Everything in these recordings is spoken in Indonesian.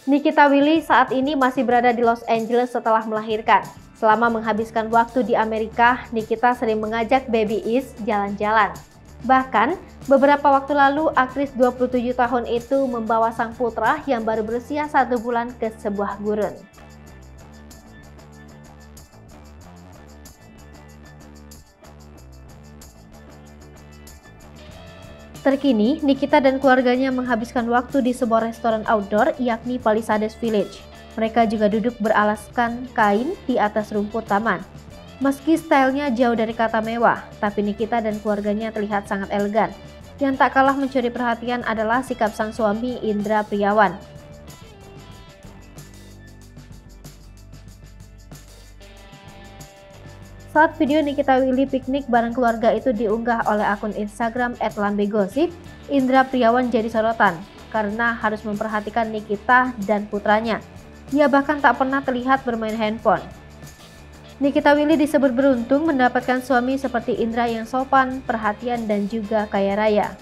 Nikita Willy saat ini masih berada di Los Angeles setelah melahirkan. Selama menghabiskan waktu di Amerika, Nikita sering mengajak baby Is jalan-jalan. Bahkan, beberapa waktu lalu aktris 27 tahun itu membawa sang putra yang baru berusia 1 bulan ke sebuah gurun. Terkini, Nikita dan keluarganya menghabiskan waktu di sebuah restoran outdoor yakni Palisades Village. Mereka juga duduk beralaskan kain di atas rumput taman. Meski stylenya jauh dari kata mewah, tapi Nikita dan keluarganya terlihat sangat elegan. Yang tak kalah mencuri perhatian adalah sikap sang suami Indra Priawan. Saat video Nikita Willy piknik bareng keluarga itu diunggah oleh akun Instagram @lambegosip, Indra Priawan jadi sorotan karena harus memperhatikan Nikita dan putranya. Ia bahkan tak pernah terlihat bermain handphone. Nikita Willy disebut beruntung mendapatkan suami seperti Indra yang sopan, perhatian, dan juga kaya raya.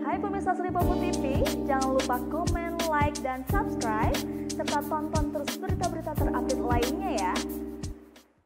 Hai pemirsa Sri Popo TV, jangan lupa komen, like, dan subscribe, serta tonton terus berita-berita terupdate